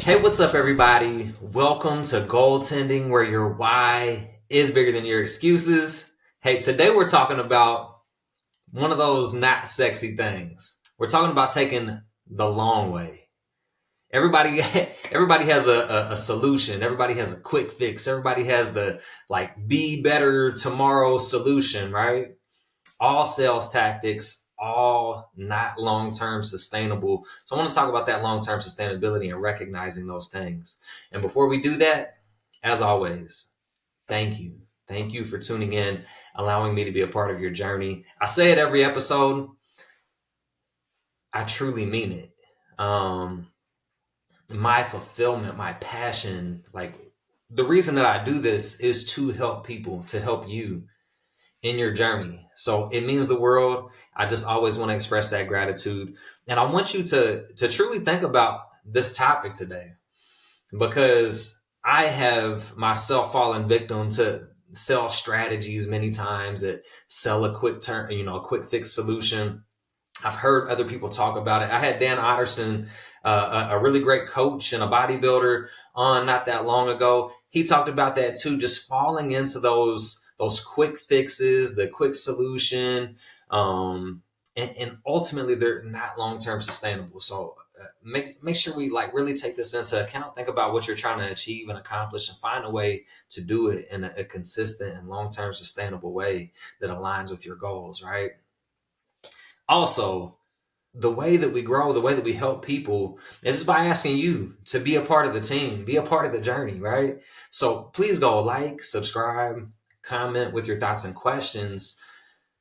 Hey, what's up, everybody? Welcome to Goaltending, where your why is bigger than your excuses. Hey, today we're talking about one of those not sexy things. We're talking about taking the long way. Everybody has a solution. Everybody has a quick fix. Everybody has the be better tomorrow solution, right? All sales tactics, all not long-term sustainable. So I want to talk about that long-term sustainability and recognizing those things. And before we do that, as always, thank you. Thank you for tuning in, allowing me to be a part of your journey. I say it every episode. I truly mean it. My fulfillment, my passion, the reason that I do this is to help people, to help you in your journey. So it means the world. I just always want to express that gratitude. And I want you to truly think about this topic today, because I have myself fallen victim to sell strategies many times that sell a quick turn, a quick fix solution. I've heard other people talk about it. I had Dan Otterson, a really great coach and a bodybuilder, on not that long ago. He talked about that too, just falling into those quick fixes, the quick solution, and ultimately they're not long-term sustainable. So make sure we really take this into account. Think about what you're trying to achieve and accomplish, and find a way to do it in a consistent and long-term sustainable way that aligns with your goals, right? Also, the way that we grow, the way that we help people is just by asking you to be a part of the team, be a part of the journey, right? So please go subscribe, comment with your thoughts and questions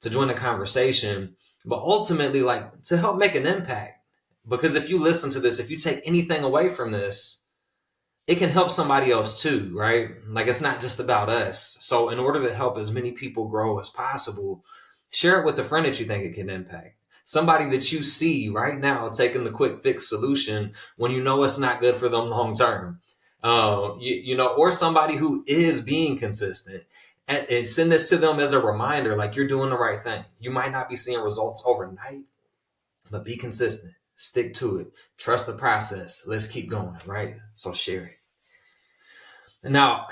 to join the conversation, but ultimately to help make an impact. Because if you listen to this, if you take anything away from this, it can help somebody else too, right? It's not just about us. So in order to help as many people grow as possible, share it with a friend that you think it can impact. Somebody that you see right now taking the quick fix solution when you know it's not good for them long term. Or somebody who is being consistent, and send this to them as a reminder, you're doing the right thing. You might not be seeing results overnight, but be consistent, stick to it, trust the process. Let's keep going, right? So share it. Now,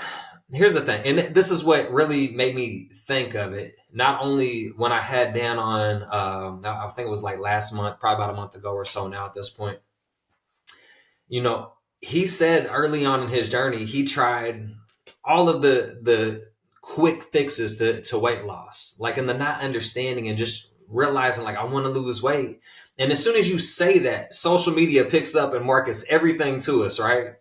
here's the thing, and this is what really made me think of it. Not only when I had Dan on, I think it was last month, probably about a month ago or so now at this point. He said early on in his journey, he tried all of the quick fixes to weight loss, in the not understanding and just realizing I want to lose weight. And as soon as you say that, social media picks up and markets everything to us, right?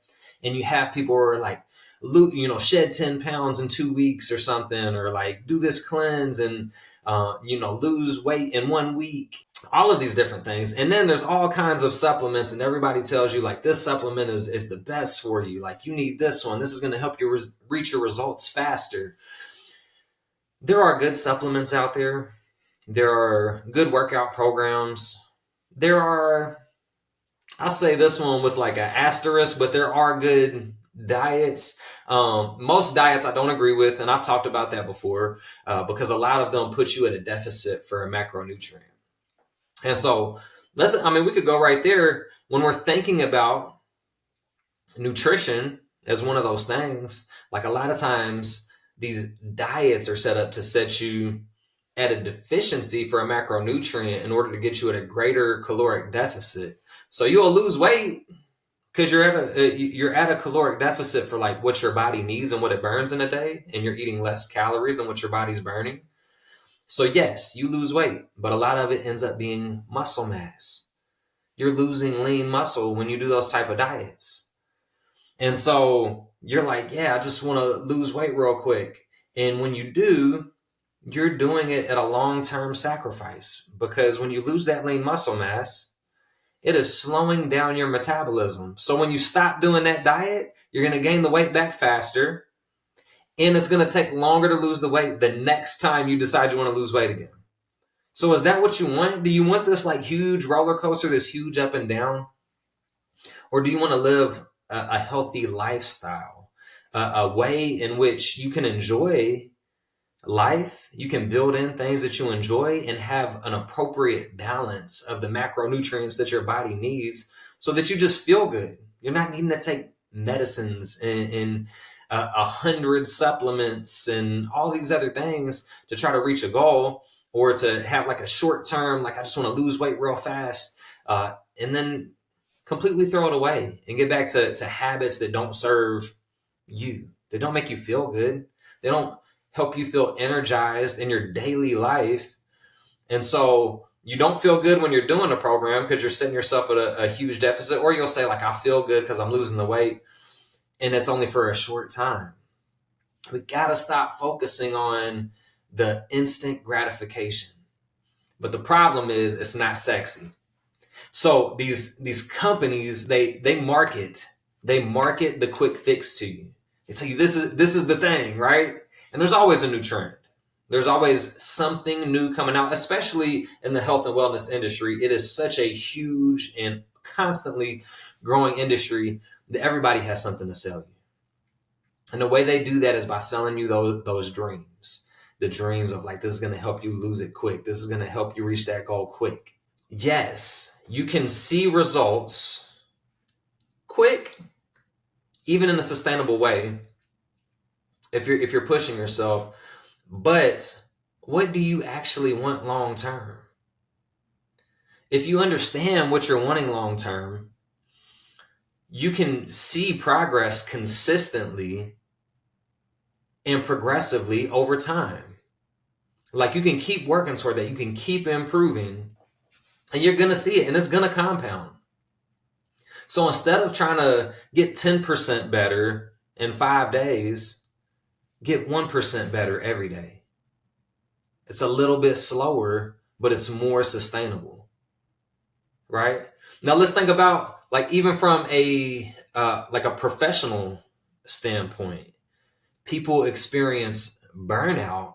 And you have people who are shed 10 pounds in 2 weeks or something, or do this cleanse and, lose weight in 1 week, all of these different things. And then there's all kinds of supplements, and everybody tells you this supplement is the best for you. You need this one. This is going to help you reach your results faster. There are good supplements out there. There are good workout programs. There are, I'll say this one with an asterisk, but there are good diets. Most diets I don't agree with, and I've talked about that before, because a lot of them put you at a deficit for a macronutrient. And so we could go right there when we're thinking about nutrition as one of those things. A lot of times these diets are set up to set you at a deficiency for a macronutrient in order to get you at a greater caloric deficit. So you'll lose weight because you're at a caloric deficit for what your body needs and what it burns in a day, and you're eating less calories than what your body's burning. So yes, you lose weight, but a lot of it ends up being muscle mass. You're losing lean muscle when you do those type of diets. And so you're yeah, I just want to lose weight real quick. And when you do, you're doing it at a long-term sacrifice, because when you lose that lean muscle mass, it is slowing down your metabolism. So when you stop doing that diet, you're going to gain the weight back faster, and it's going to take longer to lose the weight the next time you decide you want to lose weight again. So is that what you want? Do you want this huge roller coaster, this huge up and down? Or do you want to live a healthy lifestyle, a way in which you can enjoy life, you can build in things that you enjoy, and have an appropriate balance of the macronutrients that your body needs, so that you just feel good, You're not needing to take medicines and 100 supplements and all these other things to try to reach a goal, or to have like a short term, like I just want to lose weight real fast, and then completely throw it away and get back to habits that don't serve you. They don't make you feel good. They don't help you feel energized in your daily life. And so you don't feel good when you're doing a program because you're setting yourself at a huge deficit, or you'll say like, I feel good because I'm losing the weight, and it's only for a short time. We got to stop focusing on the instant gratification. But the problem is it's not sexy. So these companies, they market the quick fix to you. They tell you this is the thing, right? And there's always a new trend. There's always something new coming out, especially in the health and wellness industry. It is such a huge and constantly growing industry that everybody has something to sell you. And the way they do that is by selling you those dreams. The dreams of like, this is going to help you lose it quick. This is going to help you reach that goal quick. Yes, you can see results quick, even in a sustainable way, if you're pushing yourself. But what do you actually want long term? If you understand what you're wanting long term, you can see progress consistently and progressively over time. Like, you can keep working toward that. You can keep improving, and you're going to see it, and it's going to compound. So instead of trying to get 10% better in 5 days, get 1% better every day. It's a little bit slower, but it's more sustainable, right? Now let's think about, like, even from a professional standpoint, people experience burnout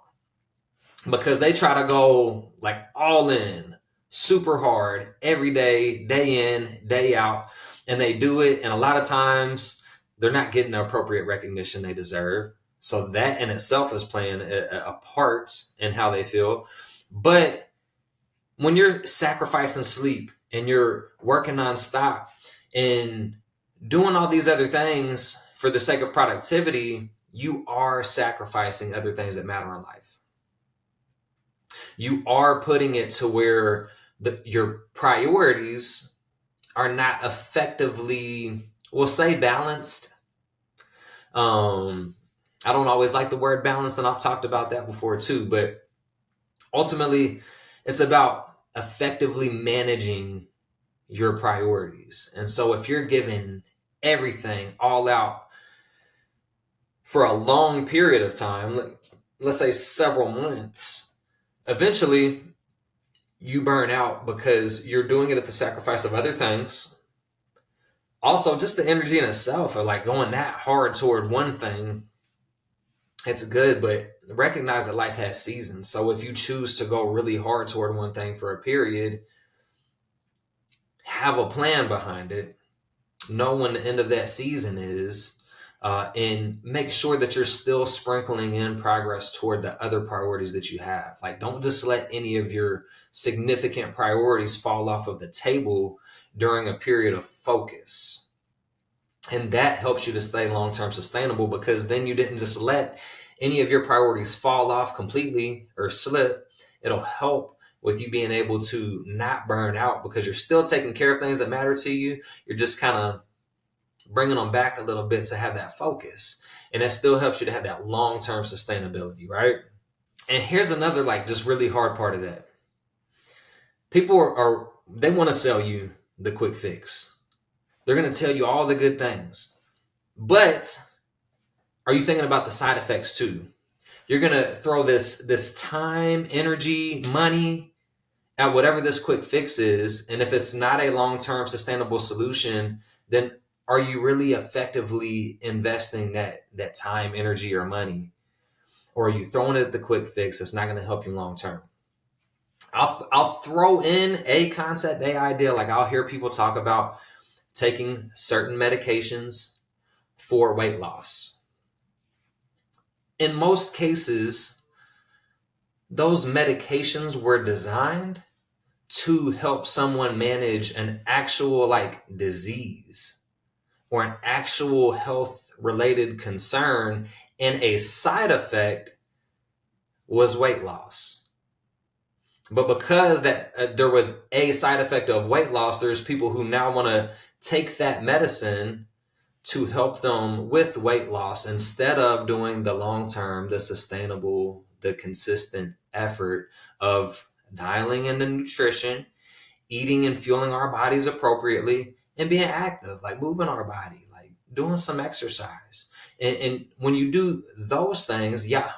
because they try to go like all in, super hard every day, day in, day out, and they do it. And a lot of times they're not getting the appropriate recognition they deserve. So that in itself is playing a part in how they feel. But when you're sacrificing sleep and you're working nonstop and doing all these other things for the sake of productivity, you are sacrificing other things that matter in life. You are putting it to where your priorities are not effectively, we'll say, balanced. I don't always like the word balance, and I've talked about that before too, but ultimately it's about effectively managing your priorities. And so if you're giving everything all out for a long period of time, let's say several months, eventually you burn out because you're doing it at the sacrifice of other things. Also, just the energy in itself of like going that hard toward one thing, it's good, but recognize that life has seasons. So if you choose to go really hard toward one thing for a period, have a plan behind it, know when the end of that season is, and make sure that you're still sprinkling in progress toward the other priorities that you have. Like, don't just let any of your significant priorities fall off of the table during a period of focus. And that helps you to stay long-term sustainable, because then you didn't just let any of your priorities fall off completely or slip. It'll help with you being able to not burn out because you're still taking care of things that matter to you. You're just kind of bringing them back a little bit to have that focus. And that still helps you to have that long-term sustainability, right? And here's another, like, just really hard part of that. People they want to sell you the quick fix. They're going to tell you all the good things. But are you thinking about the side effects too? You're going to throw this time, energy, money at whatever this quick fix is. And if it's not a long-term sustainable solution, then are you really effectively investing that time, energy, or money? Or are you throwing it at the quick fix that's not going to help you long-term? I'll throw in a concept, a idea. Like, I'll hear people talk about taking certain medications for weight loss. In most cases, those medications were designed to help someone manage an actual, like, disease. or an actual health related concern, and a side effect was weight loss. But because that there was a side effect of weight loss, there's people who now want to take that medicine to help them with weight loss instead of doing the long term, the sustainable, the consistent effort of dialing in the nutrition, eating and fueling our bodies appropriately, and being active, like moving our body, like doing some exercise. And when you do those things, yeah,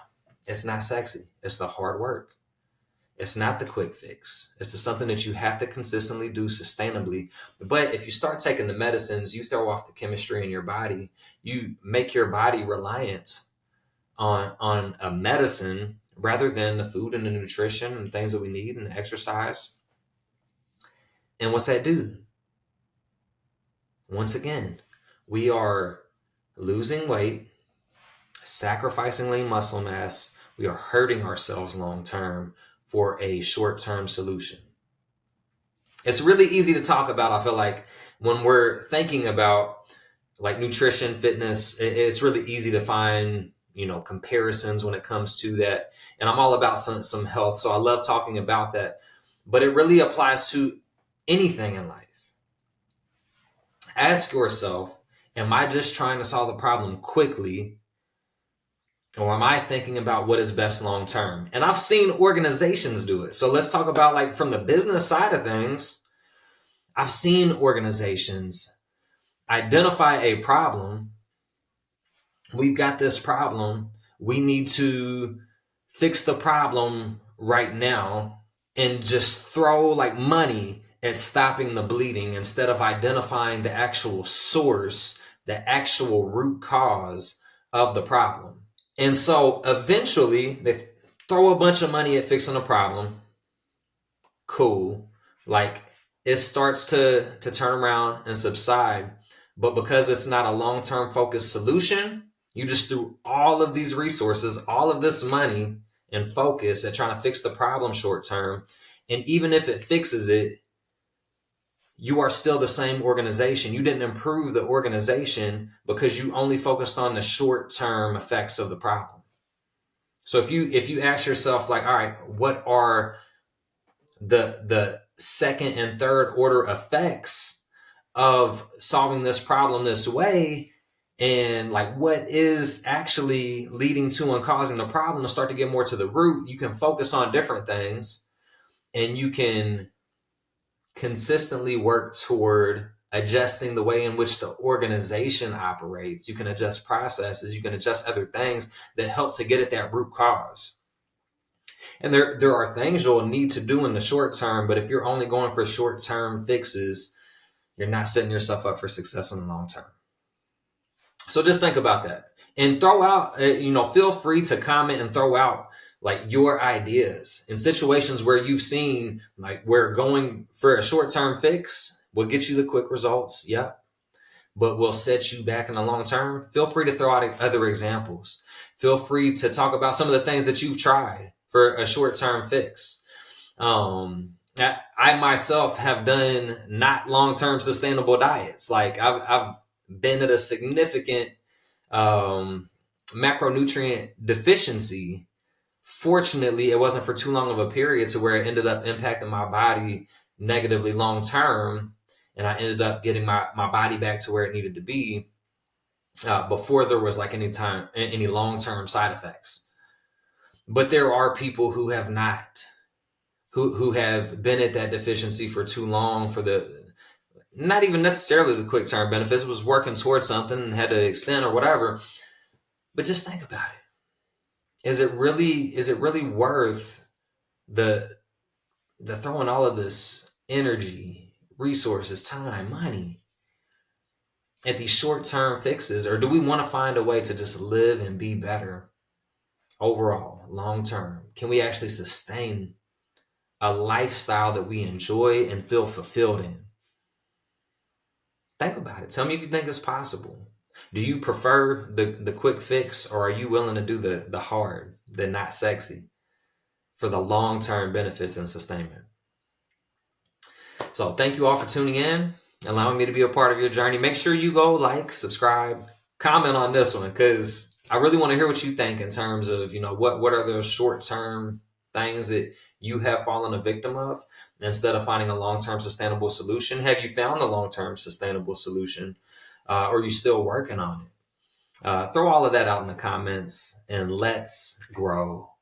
it's not sexy. It's the hard work. It's not the quick fix. It's something that you have to consistently do sustainably. But if you start taking the medicines, you throw off the chemistry in your body, you make your body reliant on a medicine rather than the food and the nutrition and things that we need and the exercise. And what's that do? Once again, we are losing weight, sacrificing lean muscle mass. We are hurting ourselves long term for a short term solution. It's really easy to talk about, I feel like, when we're thinking about like nutrition, fitness. It's really easy to find, comparisons when it comes to that. And I'm all about some health, so I love talking about that. But it really applies to anything in life. Ask yourself, am I just trying to solve the problem quickly? Or am I thinking about what is best long term? And I've seen organizations do it. So let's talk about like from the business side of things. I've seen organizations identify a problem. We've got this problem. We need to fix the problem right now, and just throw like money at stopping the bleeding instead of identifying the actual source, the actual root cause of the problem. And so eventually they throw a bunch of money at fixing a problem. Cool. Like it starts to turn around and subside. But because it's not a long-term focused solution, you just threw all of these resources, all of this money and focus at trying to fix the problem short term. And even if it fixes it, you are still the same organization. You didn't improve the organization because you only focused on the short-term effects of the problem. So if you ask yourself, like, all right, what are the second and third order effects of solving this problem this way? And like what is actually leading to and causing the problem, to start to get more to the root, you can focus on different things and you can consistently work toward adjusting the way in which the organization operates. You can adjust processes, you can adjust other things that help to get at that root cause. And there are things you'll need to do in the short term, but if you're only going for short-term fixes, you're not setting yourself up for success in the long term. So just think about that and throw out, feel free to comment and throw out like your ideas in situations where you've seen like where going for a short-term fix will get you the quick results. Yep. But will set you back in the long term. Feel free to throw out other examples. Feel free to talk about some of the things that you've tried for a short-term fix. I myself have done not long-term sustainable diets. Like I've been at a significant macronutrient deficiency. Fortunately, it wasn't for too long of a period to where it ended up impacting my body negatively long term, and I ended up getting my body back to where it needed to be before there was like any long-term side effects. But there are people who have not, who have been at that deficiency for too long for not even necessarily the quick term benefits. It was working towards something and had to extend or whatever. But just think about it. Is it really worth the throwing all of this energy, resources, time, money at these short-term fixes? Or do we want to find a way to just live and be better overall, long-term? Can we actually sustain a lifestyle that we enjoy and feel fulfilled in? Think about it. Tell me if you think it's possible. Do you prefer the quick fix, or are you willing to do the hard, the not sexy, for the long-term benefits and sustainment? So thank you all for tuning in. allowing me to be a part of your journey. Make sure you go like, subscribe, comment on this one, because I really want to hear what you think in terms of, what are those short-term things that you have fallen a victim of. Instead of finding a long-term sustainable solution, have you found the long-term sustainable solution? Or are you still working on it? Throw all of that out in the comments, and let's grow.